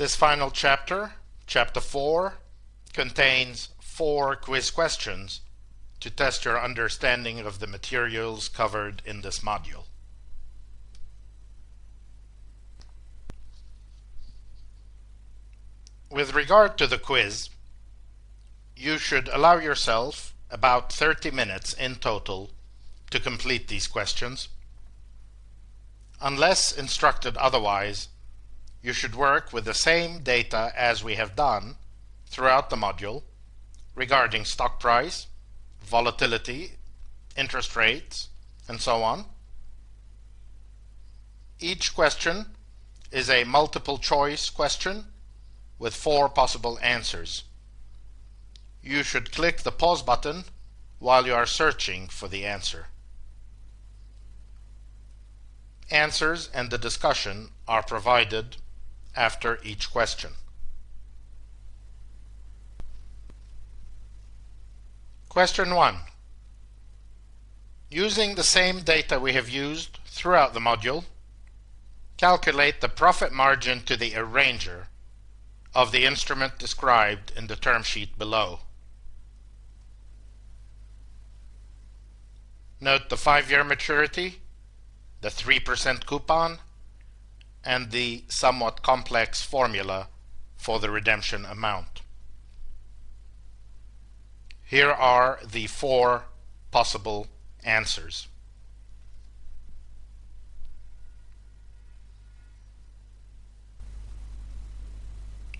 This final chapter, Chapter 4, contains 4 quiz questions to test your understanding of the materials covered in this module. With regard to the quiz, you should allow yourself about 30 minutes in total to complete these questions. Unless instructed otherwise, you should work with the same data as we have done throughout the module regarding stock price, volatility, interest rates, and so on. Each question is a multiple choice question with 4 possible answers. You should click the pause button while you are searching for the answer. Answers and the discussion are provided after each question. Question 1. Using the same data we have used throughout the module, calculate the profit margin to the arranger of the instrument described in the term sheet below. Note the 5-year maturity, the 3% coupon, and the somewhat complex formula for the redemption amount. Here are the 4 possible answers.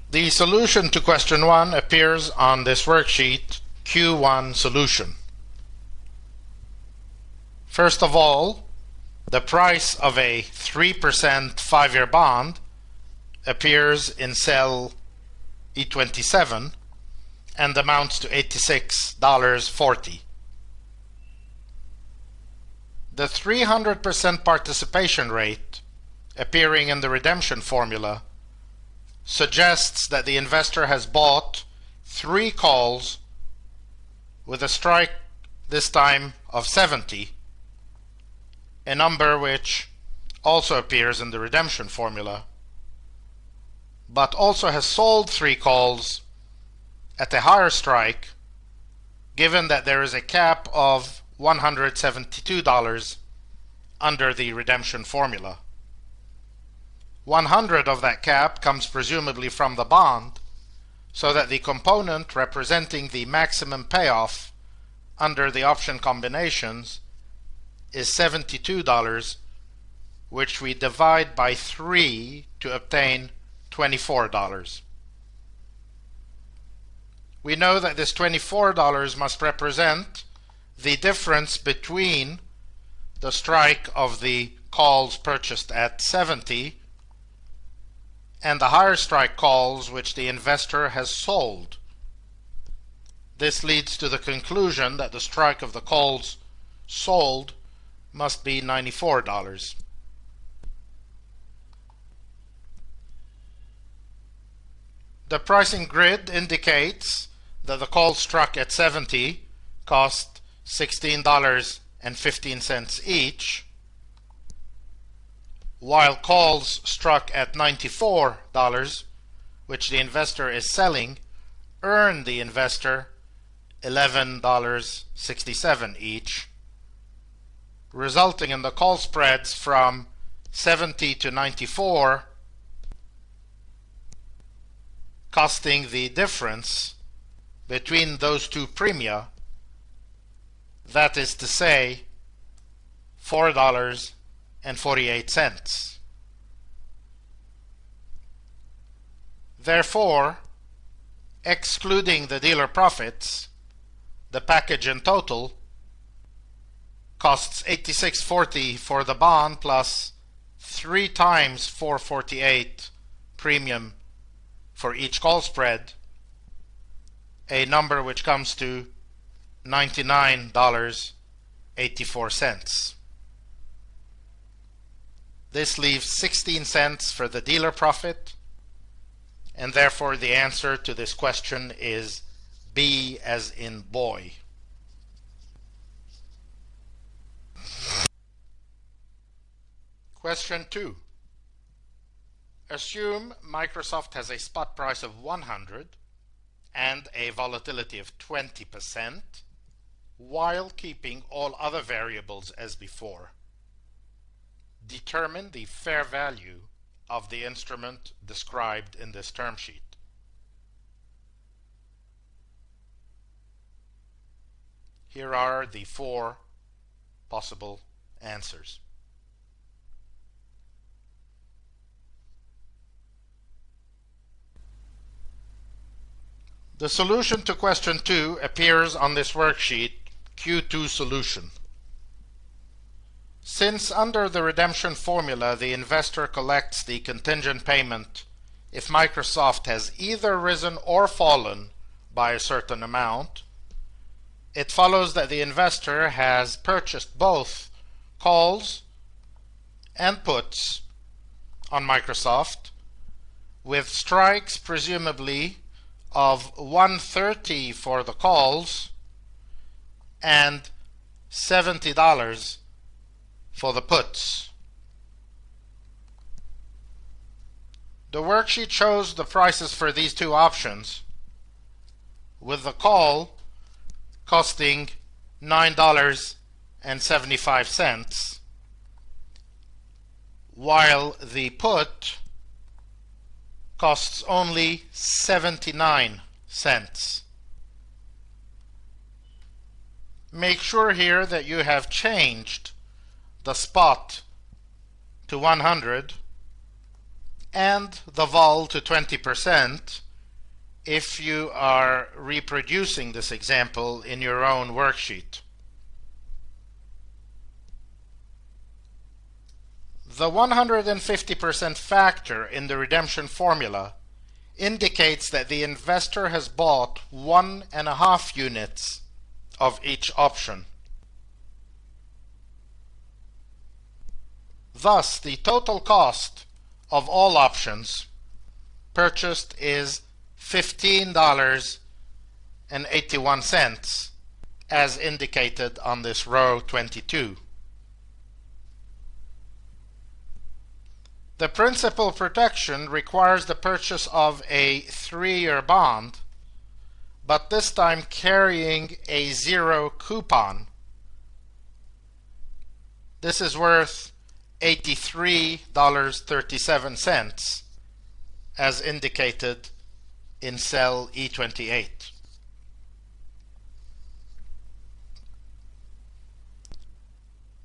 The solution to question 1 appears on this worksheet, Q1 solution. First of all, the price of a 3% 5-year bond appears in cell E27 and amounts to $86.40. The 300% participation rate appearing in the redemption formula suggests that the investor has bought 3 calls with a strike this time of 70, a number which also appears in the redemption formula, but also has sold 3 calls at a higher strike, given that there is a cap of $172 under the redemption formula. 100 of that cap comes presumably from the bond, so that the component representing the maximum payoff under the option combinations is $72, which we divide by 3 to obtain $24. We know that this $24 must represent the difference between the strike of the calls purchased at 70 and the higher strike calls which the investor has sold. This leads to the conclusion that the strike of the calls sold must be $94. The pricing grid indicates that the calls struck at 70 cost $16.15 each, while calls struck at $94, which the investor is selling, earn the investor $11.67 each, resulting in the call spreads from 70 to 94 costing the difference between those 2 premia, that is to say, $4.48. Therefore, excluding the dealer profits, the package in total costs $86.40 for the bond plus 3 times $4.48 premium for each call spread, a number which comes to $99.84. This leaves 16 cents for the dealer profit, and therefore the answer to this question is B as in boy. Question 2. Assume Microsoft has a spot price of 100 and a volatility of 20% while keeping all other variables as before. Determine the fair value of the instrument described in this term sheet. Here are the 4 possible answers. The solution to question 2 appears on this worksheet, Q2 solution. Since under the redemption formula the investor collects the contingent payment if Microsoft has either risen or fallen by a certain amount, it follows that the investor has purchased both calls and puts on Microsoft with strikes presumably of 130 for the calls and $70 for the puts. The worksheet shows the prices for these two options, with the call costing $9.75, while the put costs only 79 cents. Make sure here that you have changed the spot to 100 and the vol to 20% if you are reproducing this example in your own worksheet. The 150% factor in the redemption formula indicates that the investor has bought 1.5 units of each option. Thus, the total cost of all options purchased is $15.81, as indicated on this row 22. The principal protection requires the purchase of a 3-year bond, but this time carrying a 0 coupon. This is worth $83.37, as indicated in cell E28.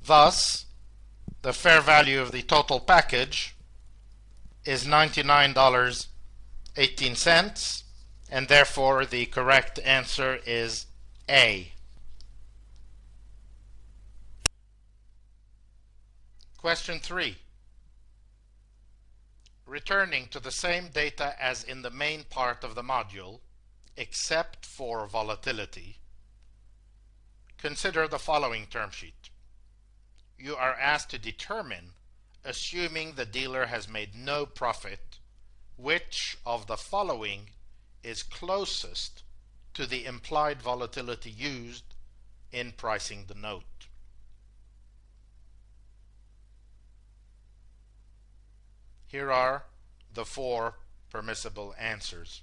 Thus, the fair value of the total package is $99.18, and therefore the correct answer is A. Question 3. Returning to the same data as in the main part of the module, except for volatility, consider the following term sheet. You are asked to determine, assuming the dealer has made no profit, which of the following is closest to the implied volatility used in pricing the note. Here are the 4 permissible answers.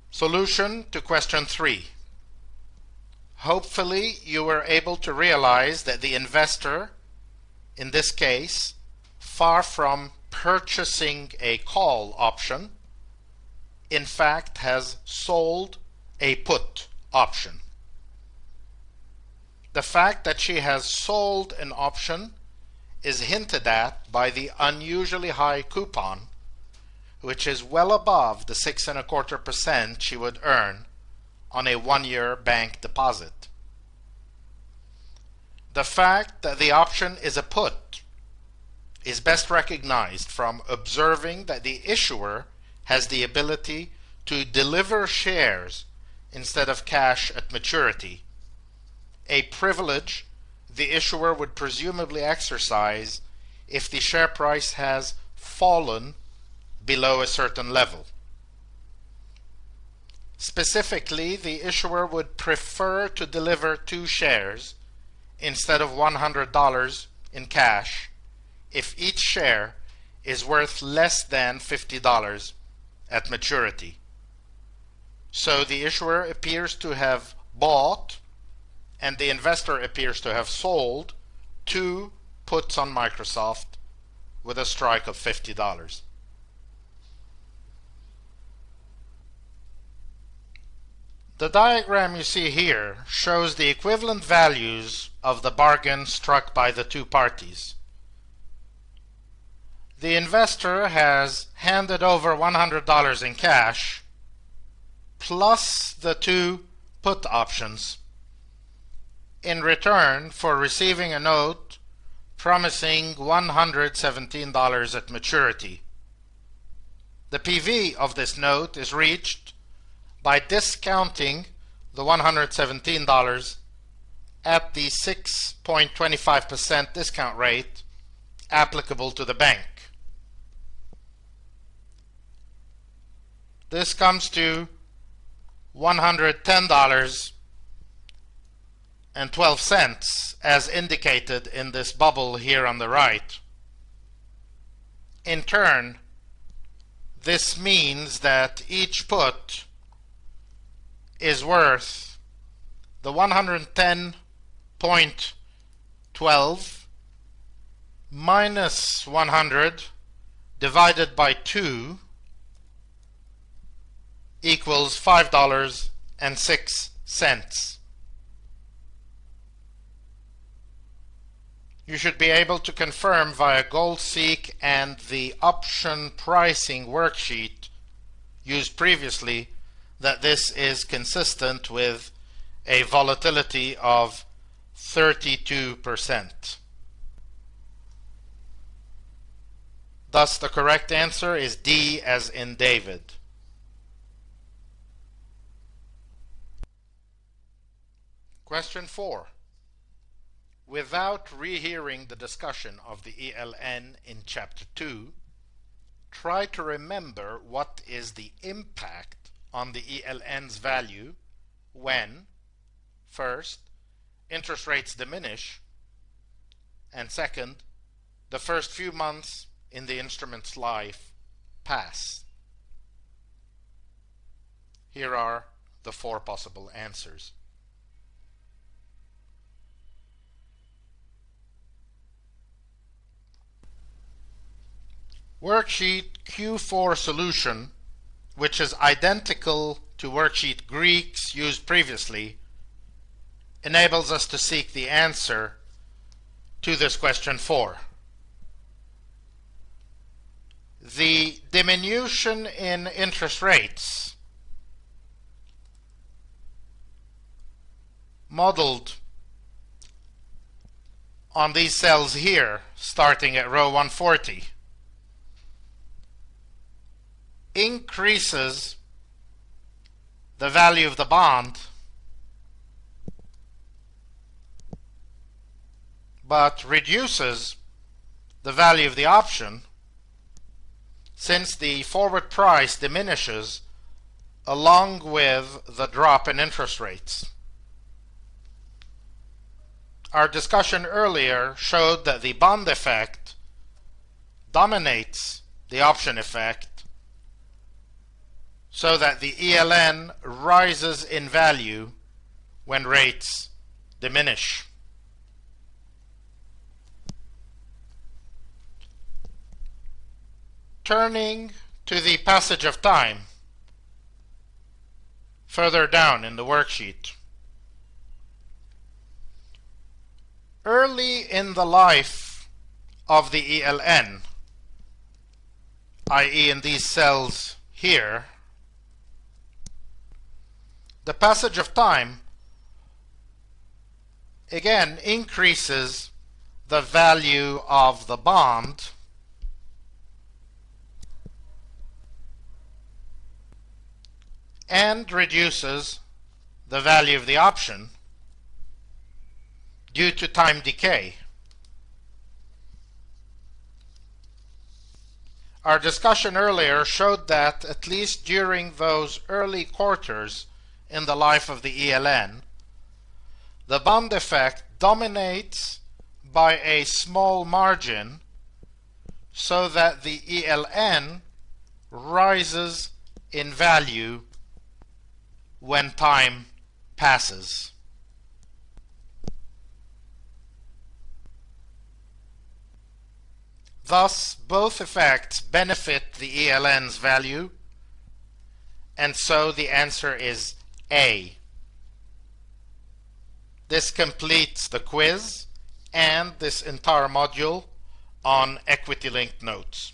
Solution to question 3. Hopefully you were able to realize that the investor, in this case, far from purchasing a call option, in fact has sold a put option. The fact that she has sold an option is hinted at by the unusually high coupon, which is well above the 6.25% she would earn on a 1-year bank deposit. The fact that the option is a put is best recognized from observing that the issuer has the ability to deliver shares instead of cash at maturity, a privilege the issuer would presumably exercise if the share price has fallen below a certain level. Specifically, the issuer would prefer to deliver 2 shares instead of $100 in cash if each share is worth less than $50 at maturity. So the issuer appears to have bought and the investor appears to have sold 2 puts on Microsoft with a strike of $50. The diagram you see here shows the equivalent values of the bargain struck by the 2 parties. The investor has handed over $100 in cash plus the 2 put options in return for receiving a note promising $117 at maturity. The PV of this note is reached by discounting the $117 at the 6.25% discount rate applicable to the bank. This comes to $110.12 as indicated in this bubble here on the right. In turn, this means that each put is worth the 110.12 minus 100 divided by 2 equals $5.06. You should be able to confirm via GoldSeek and the option pricing worksheet used previously that this is consistent with a volatility of 32%. Thus, the correct answer is D as in David. Question 4. Without rehearing the discussion of the ELN in Chapter 2, try to remember what is the impact on the ELN's value when, first, interest rates diminish, and second, the first few months in the instrument's life pass. Here are the 4 possible answers. Worksheet Q4 solution, which is identical to worksheet Greeks used previously, enables us to seek the answer to this question 4. The diminution in interest rates modeled on these cells here, starting at row 140, increases the value of the bond, but reduces the value of the option since the forward price diminishes along with the drop in interest rates. Our discussion earlier showed that the bond effect dominates the option effect, so that the ELN rises in value when rates diminish. Turning to the passage of time further down in the worksheet. Early in the life of the ELN, i.e. in these cells here, the passage of time again increases the value of the bond and reduces the value of the option due to time decay. Our discussion earlier showed that at least during those early quarters in the life of the ELN, the bond effect dominates by a small margin so that the ELN rises in value when time passes. Thus, both effects benefit the ELN's value, and so the answer is A. This completes the quiz and this entire module on equity-linked notes.